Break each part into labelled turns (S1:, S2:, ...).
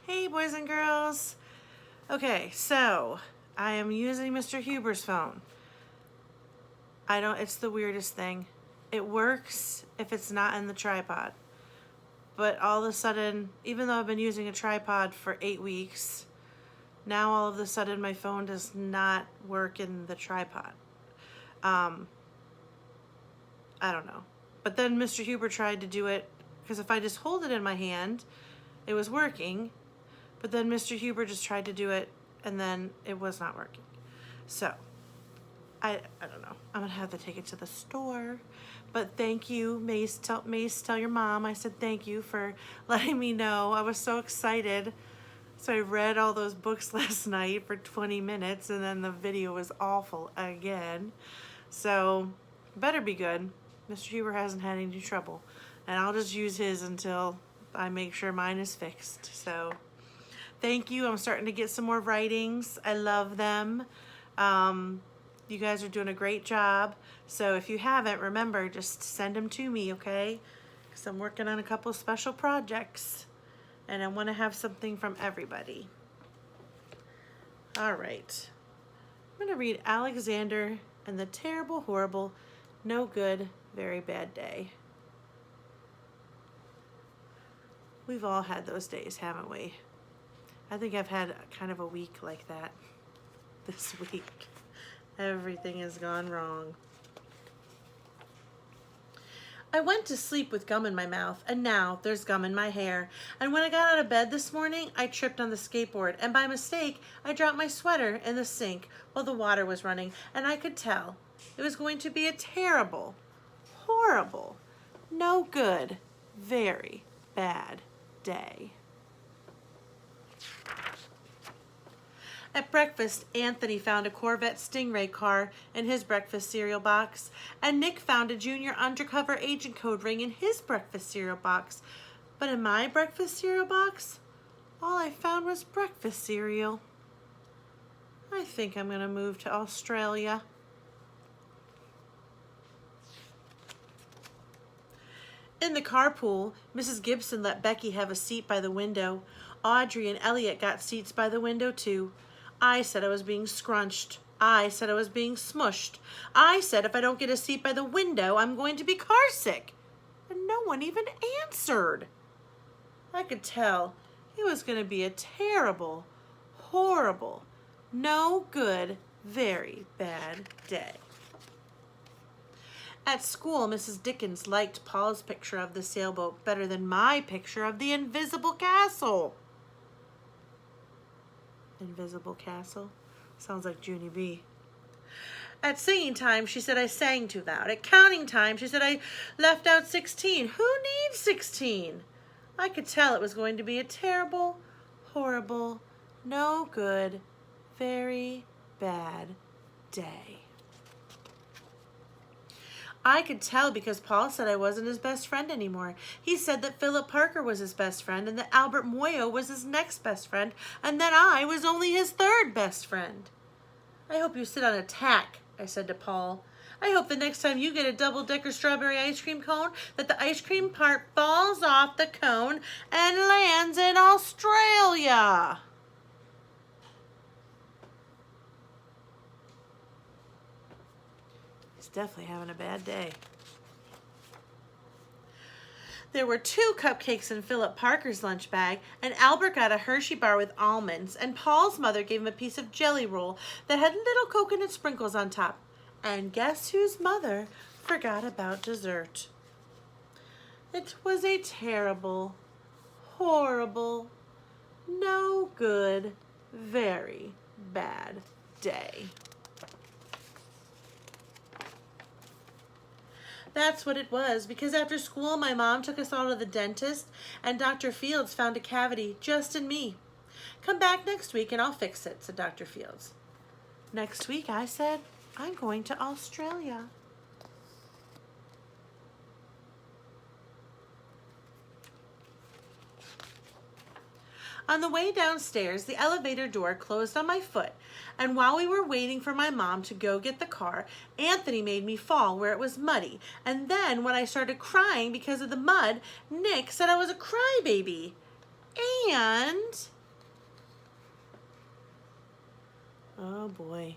S1: Hey boys and girls. Okay, so I am using Mr. Huber's phone. It's the weirdest thing. It works if it's not in the tripod. But all of a sudden, even though I've been using a tripod for 8 weeks, now all of a sudden my phone does not work in the tripod. I don't know. But then Mr. Huber tried to do it, because if I just hold it in my hand, it was working. But then Mr. Huber just tried to do it, and then it was not working. So, I don't know. I'm going to have to take it to the store. But thank you, Mace. Tell your mom I said thank you for letting me know. I was so excited. So I read all those books last night for 20 minutes, and then the video was awful again. So, better be good. Mr. Huber hasn't had any trouble. And I'll just use his until I make sure mine is fixed. So, thank you. I'm starting to get some more writings. I love them. You guys are doing a great job. So if you haven't, remember, just send them to me, okay? Because I'm working on a couple special projects. And I want to have something from everybody. All right. I'm going to read Alexander and the Terrible, Horrible, No Good, Very Bad Day. We've all had those days, haven't we? I think I've had kind of a week like that this week. Everything has gone wrong. I went to sleep with gum in my mouth, and now there's gum in my hair. And when I got out of bed this morning, I tripped on the skateboard, and by mistake, I dropped my sweater in the sink while the water was running, and I could tell it was going to be a terrible, horrible, no good, very bad day. At breakfast, Anthony found a Corvette Stingray car in his breakfast cereal box, and Nick found a junior undercover agent code ring in his breakfast cereal box. But in my breakfast cereal box, all I found was breakfast cereal. I think I'm going to move to Australia. In the carpool, Mrs. Gibson let Becky have a seat by the window. Audrey and Elliot got seats by the window too. I said I was being scrunched. I said I was being smushed. I said if I don't get a seat by the window, I'm going to be car sick. And no one even answered. I could tell it was going to be a terrible, horrible, no good, very bad day. At school, Mrs. Dickens liked Paul's picture of the sailboat better than my picture of the invisible castle. Invisible castle? Sounds like Junie B. At singing time, she said I sang too loud. At counting time, she said I left out 16. Who needs 16? I could tell it was going to be a terrible, horrible, no good, very bad day. I could tell because Paul said I wasn't his best friend anymore. He said that Philip Parker was his best friend and that Albert Moyo was his next best friend and that I was only his third best friend. I hope you sit on a tack, I said to Paul. I hope the next time you get a double-decker strawberry ice cream cone that the ice cream part falls off the cone and lands in Australia. Definitely having a bad day. There were 2 cupcakes in Philip Parker's lunch bag, and Albert got a Hershey bar with almonds, and Paul's mother gave him a piece of jelly roll that had little coconut sprinkles on top. And guess whose mother forgot about dessert? It was a terrible, horrible, no good, very bad day. That's what it was, because after school, my mom took us all to the dentist, and Dr. Fields found a cavity just in me. Come back next week and I'll fix it, said Dr. Fields. Next week, I said, I'm going to Australia. On the way downstairs, the elevator door closed on my foot, and while we were waiting for my mom to go get the car, Anthony made me fall where it was muddy, and then when I started crying because of the mud, Nick said I was a crybaby. And Oh boy.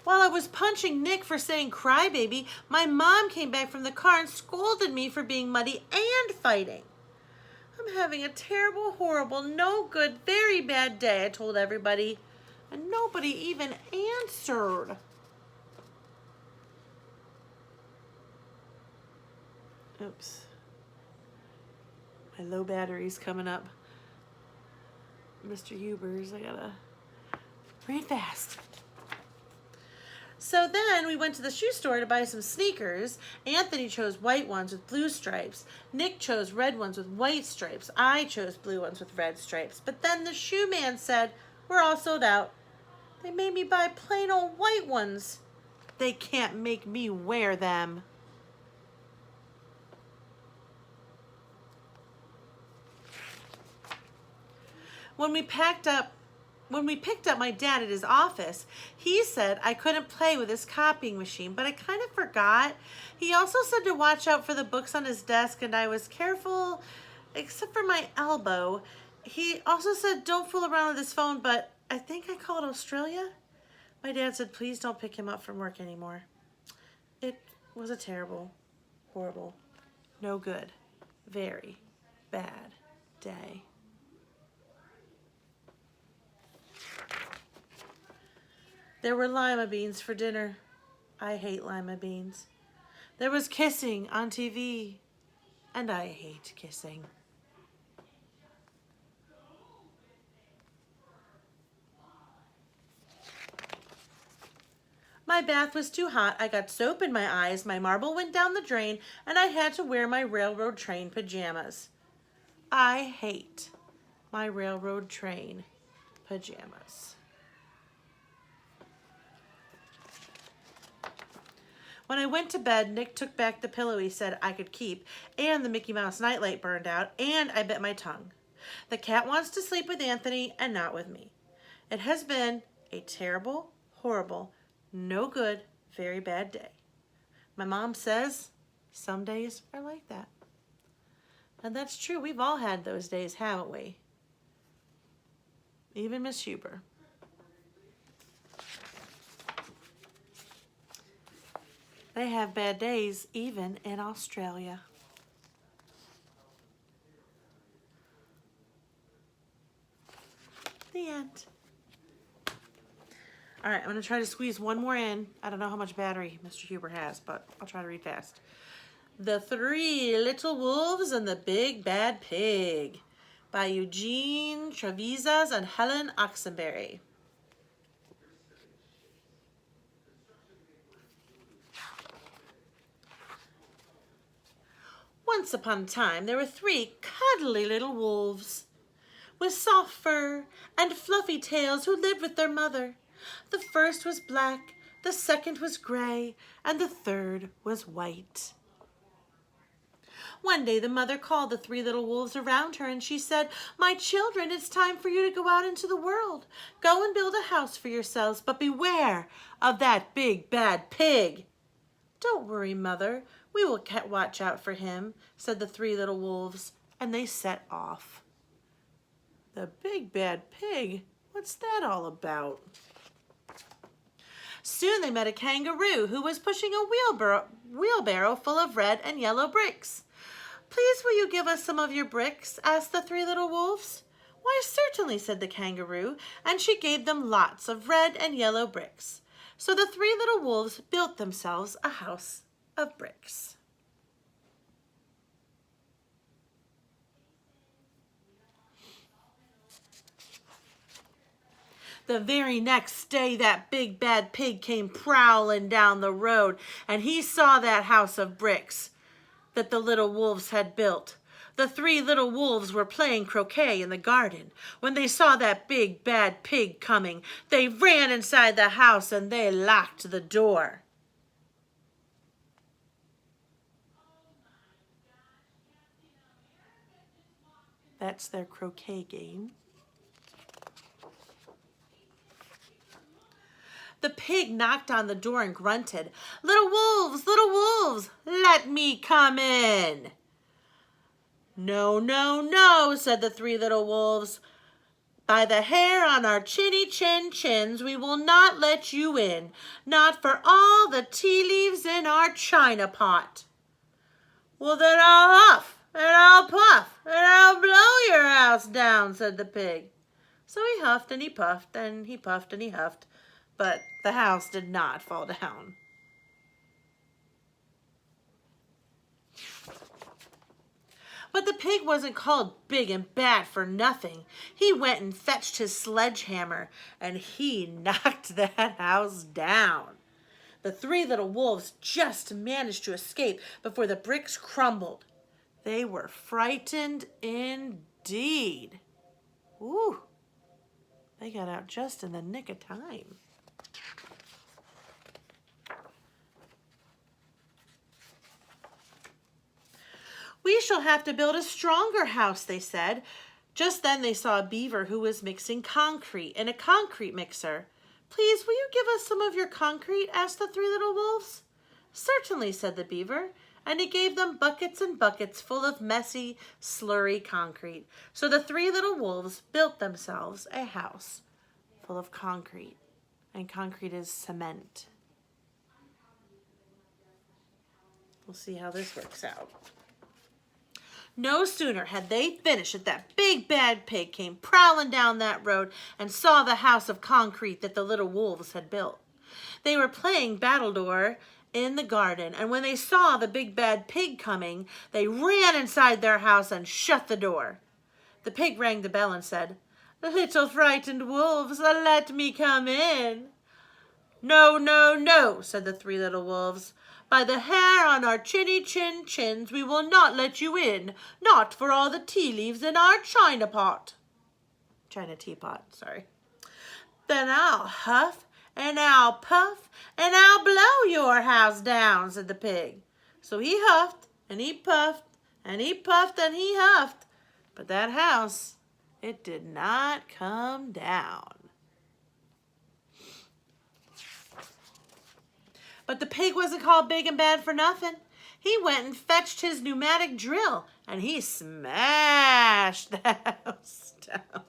S1: While I was punching Nick for saying crybaby, my mom came back from the car and scolded me for being muddy and fighting. I'm having a terrible, horrible, no good, very bad day, I told everybody. And nobody even answered. Oops. My low battery's coming up. Mr. Huber's, I gotta read fast. So then we went to the shoe store to buy some sneakers. Anthony chose white ones with blue stripes. Nick chose red ones with white stripes. I chose blue ones with red stripes. But then the shoe man said, we're all sold out. They made me buy plain old white ones. They can't make me wear them. When we picked up my dad at his office, he said I couldn't play with his copying machine, but I kind of forgot. He also said to watch out for the books on his desk, and I was careful, except for my elbow. He also said don't fool around with his phone, but I think I called Australia. My dad said please don't pick him up from work anymore. It was a terrible, horrible, no good, very bad day. There were lima beans for dinner. I hate lima beans. There was kissing on TV, and I hate kissing. My bath was too hot. I got soap in my eyes. My marble went down the drain, and I had to wear my railroad train pajamas. I hate my railroad train pajamas. When I went to bed, Nick took back the pillow he said I could keep, and the Mickey Mouse nightlight burned out, and I bit my tongue. The cat wants to sleep with Anthony and not with me. It has been a terrible, horrible, no good, very bad day. My mom says some days are like that. And that's true. We've all had those days, haven't we? Even Miss Huber. They have bad days even in Australia. The end. All right, I'm going to try to squeeze one more in. I don't know how much battery Mr. Huber has, but I'll try to read fast. The Three Little Wolves and the Big Bad Pig by Eugene Trevisas and Helen Oxenberry. Once upon a time, there were 3 cuddly little wolves with soft fur and fluffy tails who lived with their mother. The first was black, the second was gray, and the third was white. One day, the mother called the 3 little wolves around her, and she said, "My children, it's time for you to go out into the world. Go and build a house for yourselves, but beware of that big bad pig." "Don't worry, Mother. We will watch out for him," said the 3 little wolves, and they set off. The big bad pig? What's that all about? Soon they met a kangaroo who was pushing a wheelbarrow full of red and yellow bricks. "Please, will you give us some of your bricks?" asked the 3 little wolves. "Why, certainly," said the kangaroo, and she gave them lots of red and yellow bricks. So the 3 little wolves built themselves a house of bricks. The very next day, that big bad pig came prowling down the road, and he saw that house of bricks that the little wolves had built. The 3 little wolves were playing croquet in the garden. When they saw that big bad pig coming, they ran inside the house and they locked the door. That's their croquet game. The pig knocked on the door and grunted, little wolves, let me come in." No, no, no, said the three little wolves. By the hair on our chinny chin chins, we will not let you in, not for all the tea leaves in our china pot. Well, then I'll huff, and I'll puff, and I'll blow your house down, said the pig. So he huffed and he puffed, and he puffed and he huffed, but the house did not fall down. But the pig wasn't called big and bad for nothing. He went and fetched his sledgehammer, and he knocked that house down. The three little wolves just managed to escape before the bricks crumbled. They were frightened indeed. Ooh, they got out just in the nick of time. We shall have to build a stronger house, they said. Just then they saw a beaver who was mixing concrete in a concrete mixer. Please, will you give us some of your concrete? Asked the three little wolves. Certainly, said the beaver, and he gave them buckets and buckets full of messy, slurry concrete. So the three little wolves built themselves a house full of concrete, and concrete is cement. We'll see how this works out. No sooner had they finished that that big bad pig came prowling down that road and saw the house of concrete that the little wolves had built. They were playing battledore in the garden, and when they saw the big bad pig coming, they ran inside their house and shut the door. The pig rang the bell and said, "Little frightened wolves, let me come in." "No, no, no," said the three little wolves. "By the hair on our chinny chin chins, we will not let you in, not for all the tea leaves in our china pot." China teapot, sorry. "Then I'll huff, and I'll puff, and I'll blow your house down," said the pig. So he huffed, and he puffed, and he puffed, and he huffed. But that house, it did not come down. But the pig wasn't called big and bad for nothing. He went and fetched his pneumatic drill, and he smashed the house down.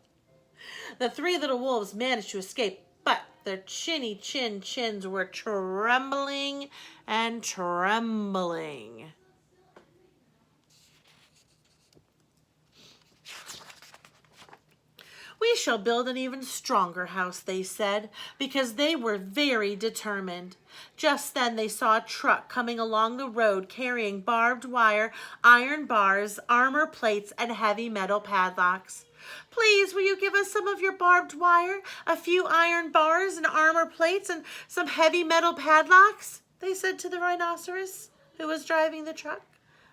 S1: The three little wolves managed to escape, but their chinny chin chins were trembling and trembling. "We shall build an even stronger house," they said, because they were very determined. Just then they saw a truck coming along the road carrying barbed wire, iron bars, armor plates, and heavy metal padlocks. "Please, will you give us some of your barbed wire, a few iron bars and armor plates, and some heavy metal padlocks?" they said to the rhinoceros who was driving the truck.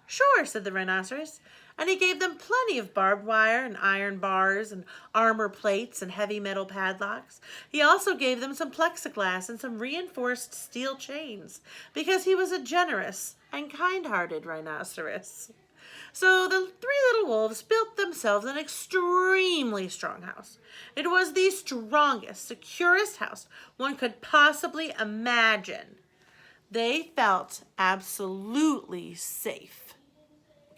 S1: "Sure," said the rhinoceros, and he gave them plenty of barbed wire and iron bars and armor plates and heavy metal padlocks. He also gave them some plexiglass and some reinforced steel chains, because he was a generous and kind-hearted rhinoceros. So the three little wolves built themselves an extremely strong house. It was the strongest, securest house one could possibly imagine. They felt absolutely safe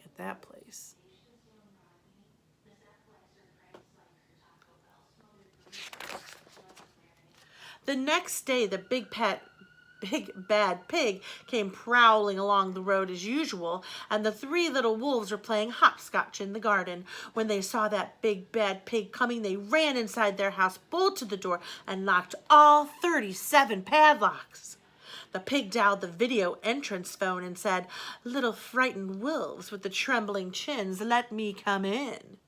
S1: at that place. The next day, the big bad pig came prowling along the road as usual, and the three little wolves were playing hopscotch in the garden. When they saw that big bad pig coming, they ran inside their house, bolted the door, and locked all 37 padlocks. The pig dialed the video entrance phone and said, "Little frightened wolves with the trembling chins, let me come in."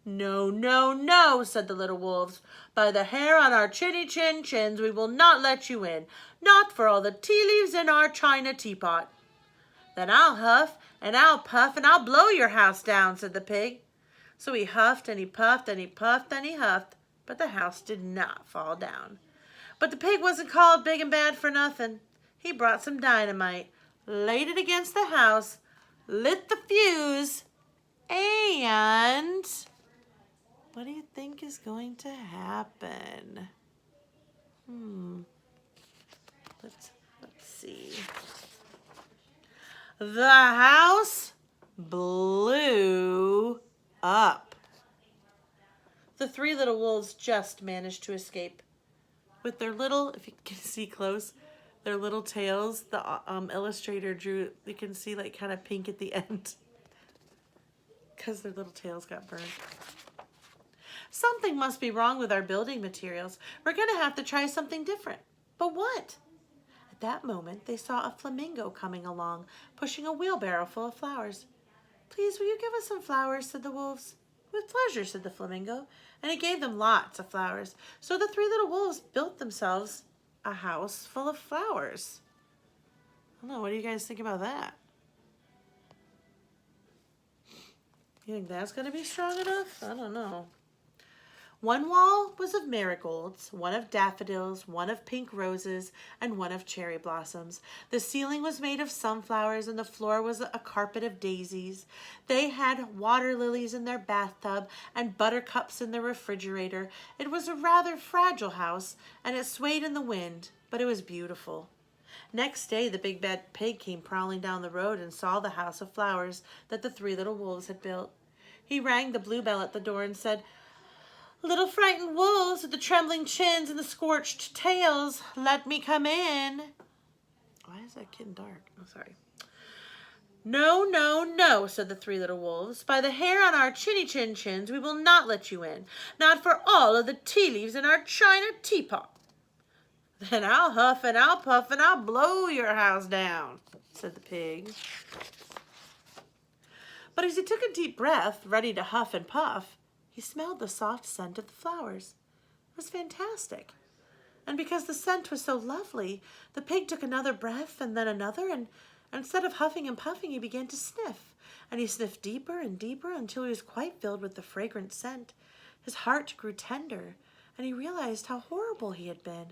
S1: "No, no, no," said the little wolves. "By the hair on our chinny chin chins, we will not let you in, not for all the tea leaves in our china teapot." "Then I'll huff, and I'll puff, and I'll blow your house down," said the pig. So he huffed, and he puffed, and he puffed, and he huffed, but the house did not fall down. But the pig wasn't called big and bad for nothing. He brought some dynamite, laid it against the house, lit the fuse, and what do you think is going to happen? Let's see. The house blew up. The three little wolves just managed to escape. With their little, if you can see close, their little tails, the illustrator drew, you can see like kind of pink at the end because their little tails got burned. Something must be wrong with our building materials. We're going to have to try something different. But what? At that moment, they saw a flamingo coming along, pushing a wheelbarrow full of flowers. Please, will you give us some flowers, said the wolves. With pleasure, said the flamingo, and he gave them lots of flowers. So the three little wolves built themselves a house full of flowers. I don't know, what do you guys think about that? You think that's going to be strong enough? I don't know. One wall was of marigolds, one of daffodils, one of pink roses, and one of cherry blossoms. The ceiling was made of sunflowers, and the floor was a carpet of daisies. They had water lilies in their bathtub and buttercups in their refrigerator. It was a rather fragile house, and it swayed in the wind, but it was beautiful. Next day, the big bad pig came prowling down the road and saw the house of flowers that the three little wolves had built. He rang the bluebell at the door and said, Little frightened wolves with the trembling chins and the scorched tails, let me come in. Why is that getting dark? Oh, sorry. No, no, no, said the three little wolves. By the hair on our chinny chin chins, we will not let you in. Not for all of the tea leaves in our china teapot. Then I'll huff and I'll puff and I'll blow your house down, said the pig. But as he took a deep breath, ready to huff and puff, he smelled the soft scent of the flowers. It was fantastic. And because the scent was so lovely, the pig took another breath and then another, and instead of huffing and puffing, he began to sniff. And he sniffed deeper and deeper until he was quite filled with the fragrant scent. His heart grew tender, and he realized how horrible he had been.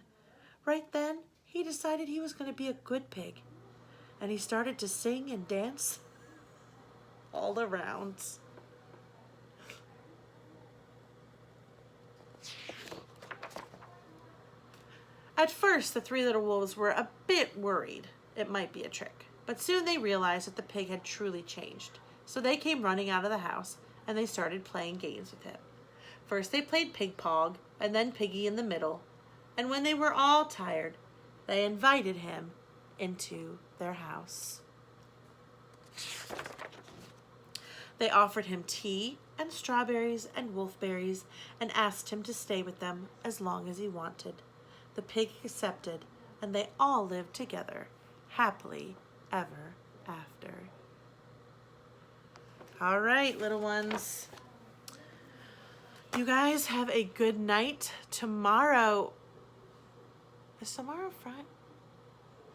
S1: Right then, he decided he was going to be a good pig. And he started to sing and dance all around. At first, the three little wolves were a bit worried it might be a trick, but soon they realized that the pig had truly changed. So they came running out of the house, and they started playing games with him. First they played pig pog, and then piggy in the middle, and when they were all tired, they invited him into their house. They offered him tea and strawberries and wolfberries and asked him to stay with them as long as he wanted. The pig accepted, and they all lived together, happily ever after. All right, little ones. You guys have a good night. Tomorrow, is tomorrow Friday?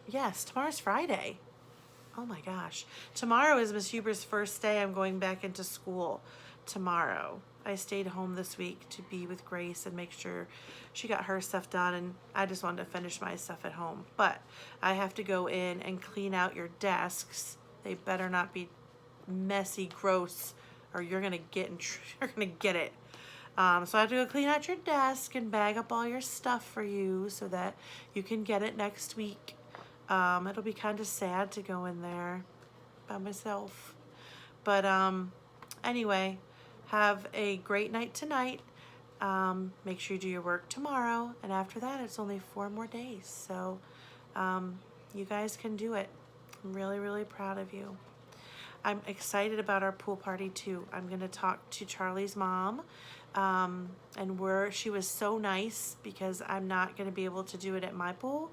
S1: Yes, tomorrow's Friday. Oh my gosh. Tomorrow is Miss Huber's first day. I'm going back into school tomorrow. I stayed home this week to be with Grace and make sure she got her stuff done, and I just wanted to finish my stuff at home. But I have to go in and clean out your desks. They better not be messy, gross, or you're gonna get it. So I have to go clean out your desk and bag up all your stuff for you so that you can get it next week. It'll be kind of sad to go in there by myself. But anyway, have a great night tonight. Make sure you do your work tomorrow. And after that, it's only 4 more days. So you guys can do it. I'm really, really proud of you. I'm excited about our pool party too. I'm going to talk to Charlie's mom. And she was so nice because I'm not going to be able to do it at my pool.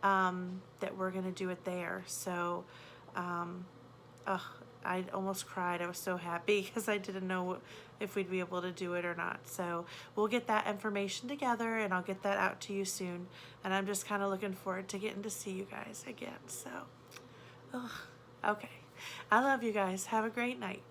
S1: That we're going to do it there. So, I almost cried. I was so happy because I didn't know if we'd be able to do it or not. So we'll get that information together and I'll get that out to you soon. And I'm just kind of looking forward to getting to see you guys again. So, okay. I love you guys. Have a great night.